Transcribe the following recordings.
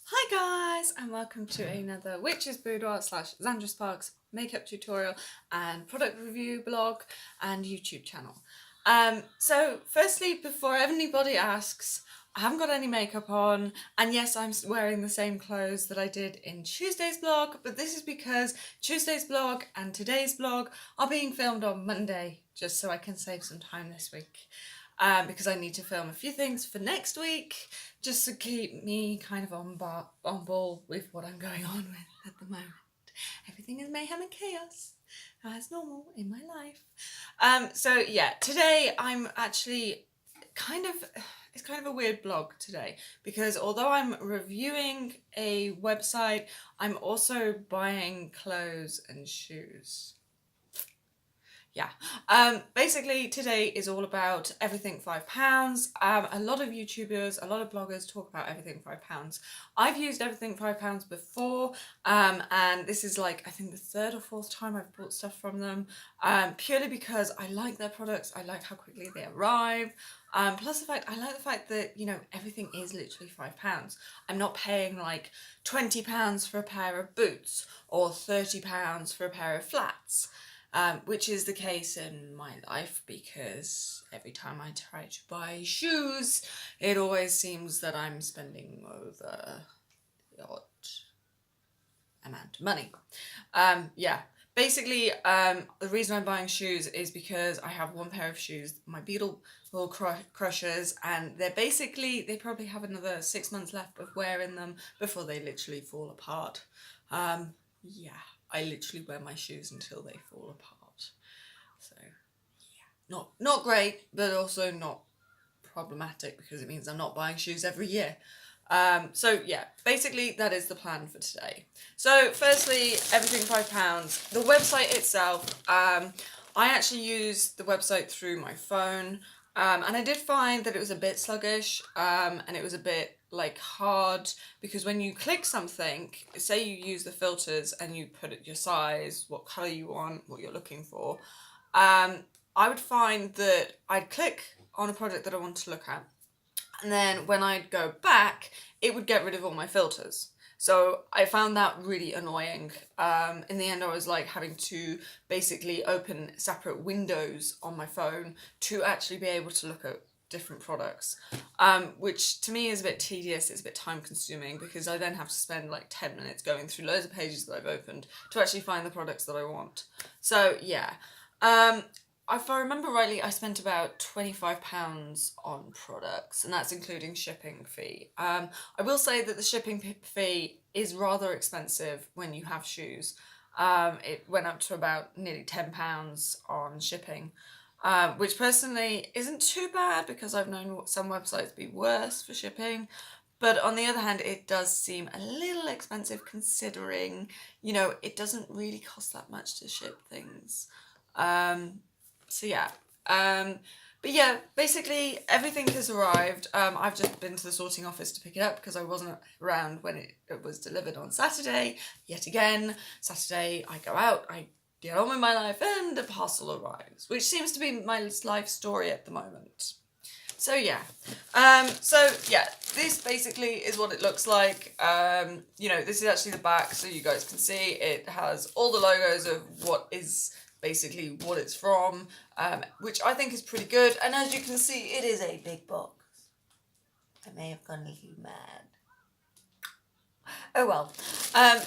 Hi guys, and welcome to another Witch's Boudoir / Xandra Sparks makeup tutorial and product review blog and YouTube channel. So firstly, before anybody asks, I haven't got any makeup on, and yes, I'm wearing the same clothes that I did in Tuesday's blog, but this is because Tuesday's blog and today's blog are being filmed on Monday, just so I can save some time this week. Because I need to film a few things for next week, just to keep me kind of on ball with what I'm going on with at the moment. Everything is mayhem and chaos, as normal in my life. So yeah, today I'm actually it's kind of a weird blog today, because although I'm reviewing a website, I'm also buying clothes and shoes. Yeah. Basically today is all about everything £5. A lot of YouTubers, a lot of bloggers talk about everything £5. I've used everything £5 before, and this is like, I think the third or fourth time I've bought stuff from them, purely because I like their products, I like how quickly they arrive. Plus the fact, I like the fact that, you know, everything is literally £5. I'm not paying like £20 for a pair of boots or £30 for a pair of flats. Which is the case in my life, because every time I try to buy shoes, it always seems that I'm spending over the odd amount of money. Yeah, basically, the reason I'm buying shoes is because I have one pair of shoes, my Beetle Little Crushers, and they probably have another 6 months left of wearing them before they literally fall apart. Yeah, I literally wear my shoes until they fall apart. So yeah, not great, but also not problematic, because it means I'm not buying shoes every year. So yeah, basically that is the plan for today. So firstly, everything £5. The website itself, I actually used the website through my phone, and I did find that it was a bit sluggish, and it was a bit like hard, because when you click something, say you use the filters and you put it your size, what colour you want, what you're looking for, I would find that I'd click on a product that I want to look at, and then when I'd go back, it would get rid of all my filters. So I found that really annoying. In the end, I was like having to basically open separate windows on my phone to actually be able to look at different products, which to me is a bit tedious. It's a bit time consuming, because I then have to spend like 10 minutes going through loads of pages that I've opened to actually find the products that I want. So yeah. If I remember rightly, I spent about £25 on products, and that's including shipping fee. I will say that the shipping fee is rather expensive when you have shoes. It went up to about nearly £10 on shipping, which personally isn't too bad, because I've known some websites be worse for shipping. But on the other hand, it does seem a little expensive, considering, you know, it doesn't really cost that much to ship things. So yeah, but yeah, basically everything has arrived. I've just been to the sorting office to pick it up, because I wasn't around when it was delivered on Saturday. Yet again, Saturday I go out, I get on with my life, and a parcel arrives, which seems to be my life story at the moment. So yeah, this basically is what it looks like. You know, this is actually the back, so you guys can see it has all the logos of what is basically what it's from, which I think is pretty good. And as you can see, it is a big box. I may have gone a little mad. Oh well.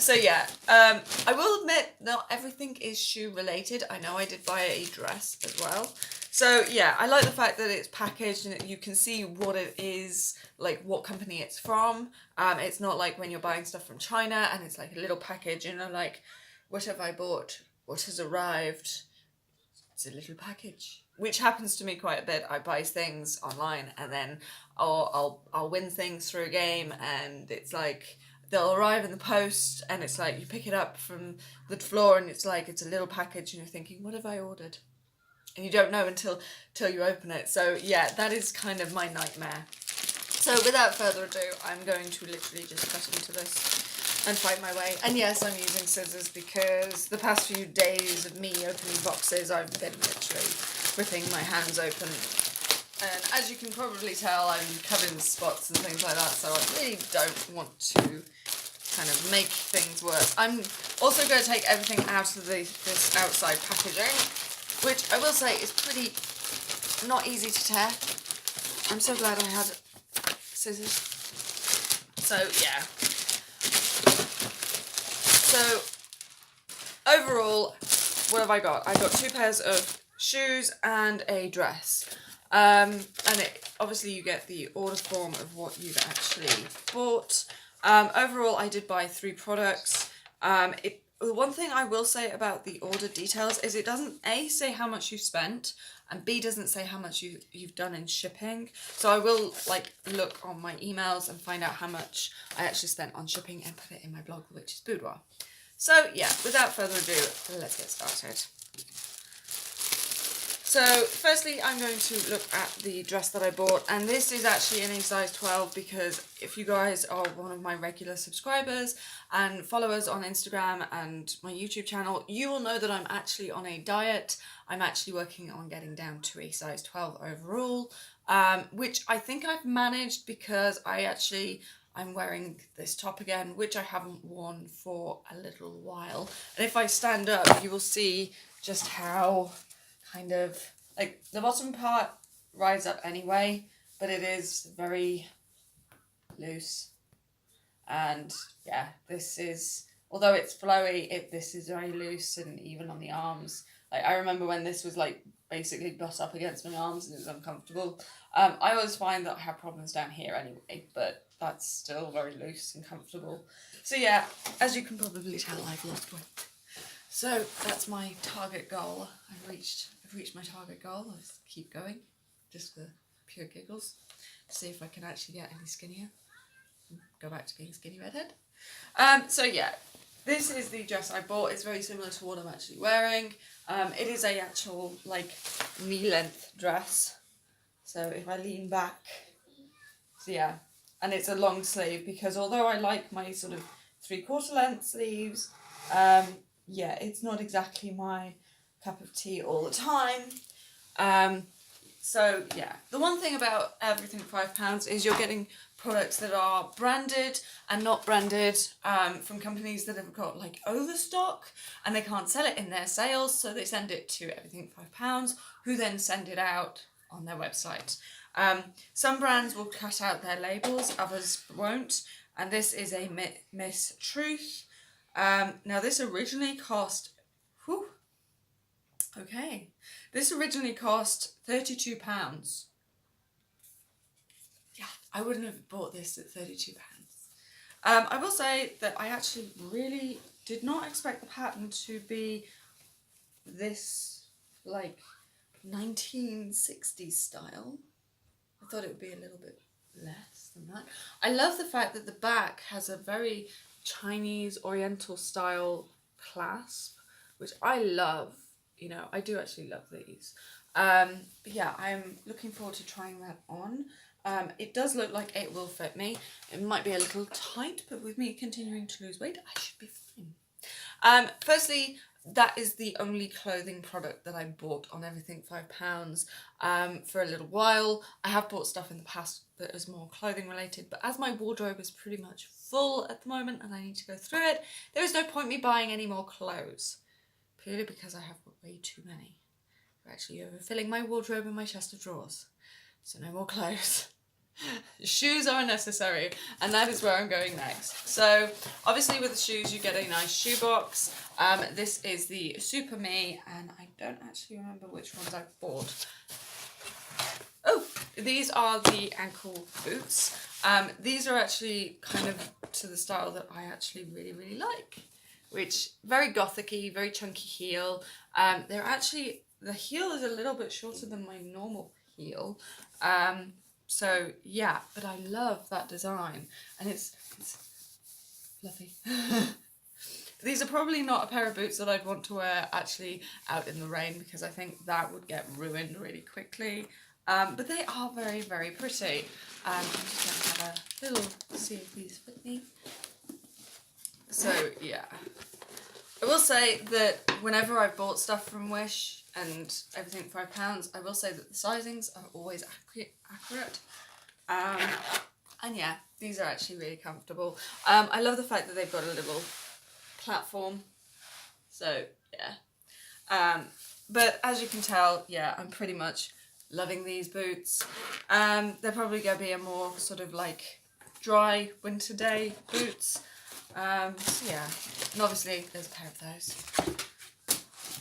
So yeah, I will admit not everything is shoe related. I know I did buy a dress as well. So yeah, I like the fact that it's packaged and you can see what it is, like what company it's from. It's not like when you're buying stuff from China and it's like a little package, you know, like, what have I bought? What has arrived? It's a little package, which happens to me quite a bit. I buy things online, and then I'll win things through a game, and it's like they'll arrive in the post, and it's like you pick it up from the floor, and it's like it's a little package, and you're thinking, what have I ordered? And you don't know until you open it. So yeah, that is kind of my nightmare. So without further ado, I'm going to literally just cut into this and fight my way. And yes, I'm using scissors, because the past few days of me opening boxes, I've been literally ripping my hands open And as you can probably tell, I'm covered in spots and things like that, so I really don't want to kind of make things worse. I'm also going to take everything out of this outside packaging, which I will say is pretty not easy to tear. I'm so glad I had scissors. So yeah. So overall, what have I got? I've got 2 pairs of shoes and a dress. And obviously you get the order form of what you've actually bought. Overall, I did buy 3 products. The one thing I will say about the order details is it doesn't A, say how much you spent, and B, doesn't say how much you've done in shipping. So I will like look on my emails and find out how much I actually spent on shipping and put it in my blog, which is Boudoir. So yeah, without further ado, let's get started. So firstly, I'm going to look at the dress that I bought, and this is actually in a size 12 because if you guys are one of my regular subscribers and followers on Instagram and my YouTube channel, you will know that I'm actually on a diet. I'm actually working on getting down to a size 12 overall, which I think I've managed because I'm wearing this top again, which I haven't worn for a little while. And if I stand up, you will see just how kind of, like, the bottom part rides up anyway, but it is very loose. And yeah, this is, although it's flowy, this is very loose and even on the arms. Like, I remember when this was like basically butt up against my arms and it was uncomfortable. I always find that I have problems down here anyway, but that's still very loose and comfortable. So yeah, as you can probably tell, I've lost weight. So that's my target goal. I've reached my target goal. Let's keep going, just for pure giggles, to see if I can actually get any skinnier. Go back to being skinny redhead. So yeah, this is the dress I bought. It's very similar to what I'm actually wearing. It is a actual like knee length dress. So if I lean back, so yeah, and it's a long sleeve because although I like my sort of 3/4 length sleeves, yeah, it's not exactly my cup of tea all the time. So yeah, the one thing about everything £5 is you're getting products that are branded and not branded, from companies that have got like overstock and they can't sell it in their sales, so they send it to Everything £5, who then send it out on their website. Some brands will cut out their labels, others won't, and this is a Miss Truth. Now this originally cost, this originally cost £32. Yeah, I wouldn't have bought this at £32. I will say that I actually really did not expect the pattern to be this, like, 1960s style. I thought it would be a little bit less than that. I love the fact that the back has a very Chinese Oriental style clasp, which I love. You know, I do actually love these. But yeah, I'm looking forward to trying that on. It does look like it will fit me. It might be a little tight, but with me continuing to lose weight, I should be fine. Firstly, that is the only clothing product that I bought on Everything £5 for a little while. I have bought stuff in the past that is more clothing related, but as my wardrobe is pretty much full at the moment and I need to go through it, there is no point me buying any more clothes. Purely because I have way too many. I'm actually overfilling my wardrobe and my chest of drawers. So no more clothes. Shoes are necessary, and that is where I'm going next. So obviously with the shoes you get a nice shoe box. This is the Super Me, and I don't actually remember which ones I bought. Oh, these are the ankle boots. These are actually kind of to the style that I actually really like, which very gothic-y, very chunky heel. They're actually, the heel is a little bit shorter than my normal heel. So yeah, but I love that design, and it's fluffy. These are probably not a pair of boots that I'd want to wear actually out in the rain because I think that would get ruined really quickly. But they are very pretty. I'm just going to have a little see if these fit me. So yeah, I will say that whenever I've bought stuff from Wish, and everything £5. I will say that the sizings are always accurate. And yeah, these are actually really comfortable. I love the fact that they've got a little platform. So yeah. But as you can tell, yeah, I'm pretty much loving these boots. They're probably going to be a more sort of like dry winter day boots. So yeah, and obviously there's a pair of those.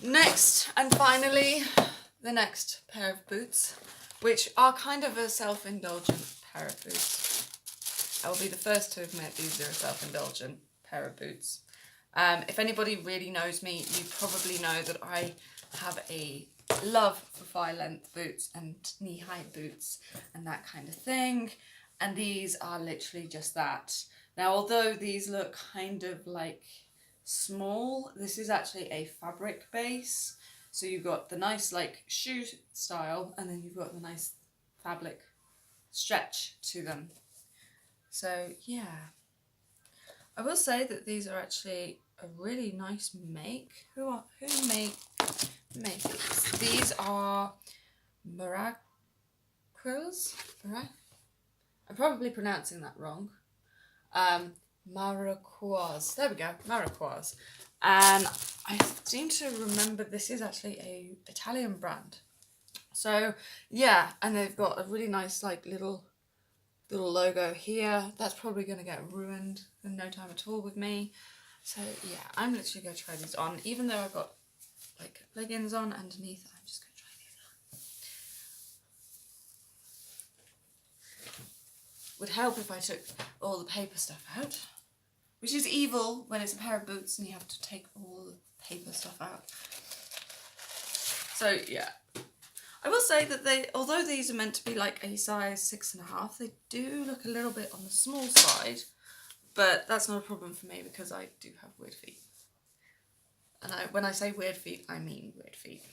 Next and finally, the next pair of boots, which are kind of a self-indulgent pair of boots. I will be the first to admit these are a self-indulgent pair of boots. If anybody really knows me, you probably know that I have a love for thigh length boots and knee high boots and that kind of thing. And these are literally just that. Now, although these look kind of like small, this is actually a fabric base. So you've got the nice like shoe style, and then you've got the nice fabric stretch to them. So yeah, I will say that these are actually a really nice make. Who make these? These are Maracquas. I'm probably pronouncing that wrong. Maracquas. There we go, Maracquas. And I seem to remember this is actually a Italian brand. So yeah, and they've got a really nice like little logo here. That's probably going to get ruined in no time at all with me. So yeah, I'm literally going to try these on. Even though I've got like leggings on underneath, I'm just going to try these on. Would help if I took all the paper stuff out, which is evil when it's a pair of boots and you have to take all the paper stuff out. So yeah, I will say that although these are meant to be like a size 6.5, they do look a little bit on the small side, but that's not a problem for me because I do have weird feet. And when I say weird feet, I mean weird feet.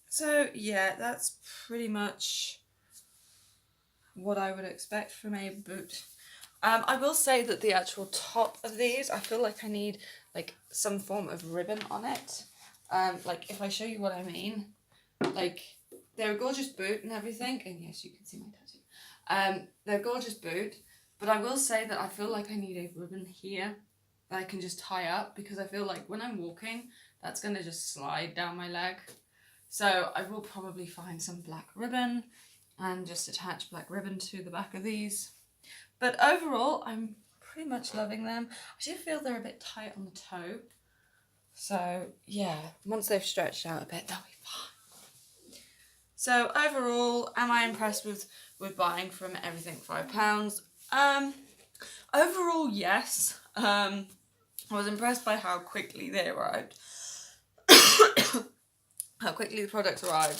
So yeah, that's pretty much what I would expect from a boot. I will say that the actual top of these, I feel like I need like some form of ribbon on it. Like if I show you what I mean, like they're a gorgeous boot and everything, and yes, you can see my tattoo. They're a gorgeous boot, but I will say that I feel like I need a ribbon here that I can just tie up, because I feel like when I'm walking, that's gonna just slide down my leg. So I will probably find some black ribbon and just attach black ribbon to the back of these. But overall, I'm pretty much loving them. I do feel they're a bit tight on the toe. So yeah, once they've stretched out a bit, they'll be fine. So overall, am I impressed with buying from Everything £5? Overall, yes. I was impressed by how quickly they arrived. How quickly the products arrived.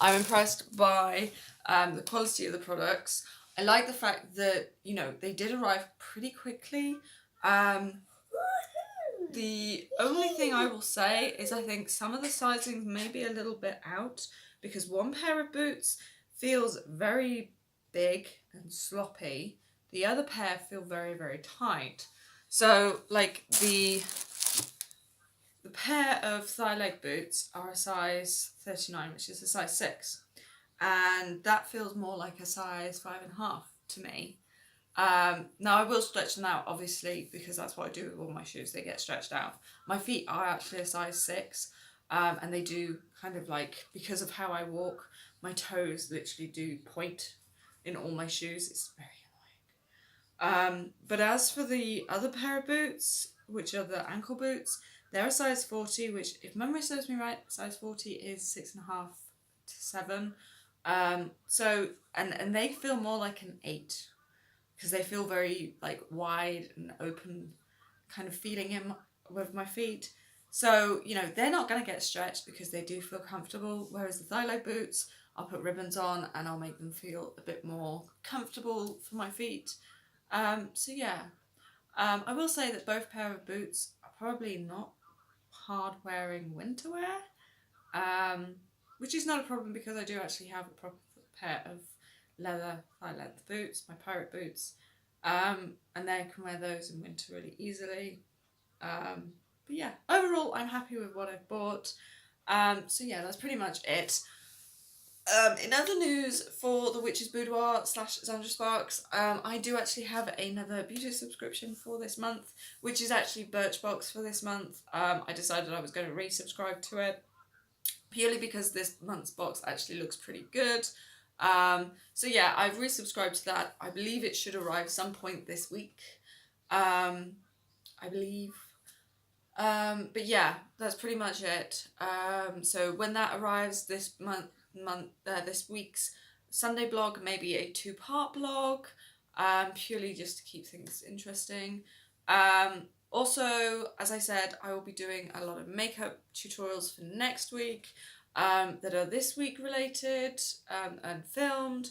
I'm impressed by the quality of the products. I like the fact that, you know, they did arrive pretty quickly. The only thing I will say is I think some of the sizings may be a little bit out, because one pair of boots feels very big and sloppy. The other pair feel very, very tight. So, like, the pair of thigh leg boots are a size 39, which is a size 6. And that feels more like a size 5.5 to me. Now I will stretch them out, obviously, because that's what I do with all my shoes. They get stretched out. My feet are actually a size 6, and they do kind of like, because of how I walk, my toes literally do point in all my shoes. It's very annoying. But as for the other pair of boots, which are the ankle boots, they're a size 40, which, if memory serves me right, size 40 is 6.5 to 7. So, and they feel more like an 8, because they feel very like wide and open kind of feeling in with my feet. So, you know, they're not going to get stretched because they do feel comfortable, whereas the thigh low boots, I'll put ribbons on and I'll make them feel a bit more comfortable for my feet. So yeah, I will say that both pair of boots are probably not hard wearing winter wear, which is not a problem because I do actually have a proper pair of leather thigh length boots, my pirate boots, and they can wear those in winter really easily. But yeah, overall I'm happy with what I've bought. So yeah, that's pretty much it. In other news for the Witch's Boudoir / Xandra Sparks, I do actually have another beauty subscription for this month, which is actually Birchbox for this month. I decided I was going to resubscribe to it purely because this month's box actually looks pretty good. So yeah, I've resubscribed to that. I believe it should arrive some point this week. I believe. But yeah, that's pretty much it. So when that arrives this this week's Sunday blog may be a 2-part blog, purely just to keep things interesting. Also, as I said, I will be doing a lot of makeup tutorials for next week that are this week related and filmed,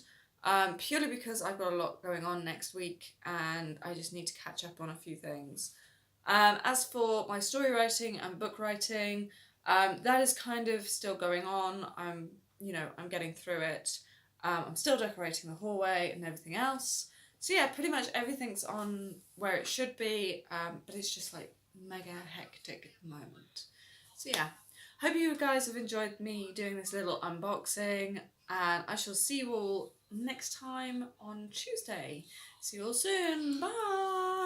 purely because I've got a lot going on next week and I just need to catch up on a few things. As for my story writing and book writing, that is kind of still going on. I'm getting through it. I'm still decorating the hallway and everything else. So yeah, pretty much everything's on where it should be, but it's just like mega hectic at the moment. So yeah, hope you guys have enjoyed me doing this little unboxing, and I shall see you all next time on Tuesday. See you all soon. Bye!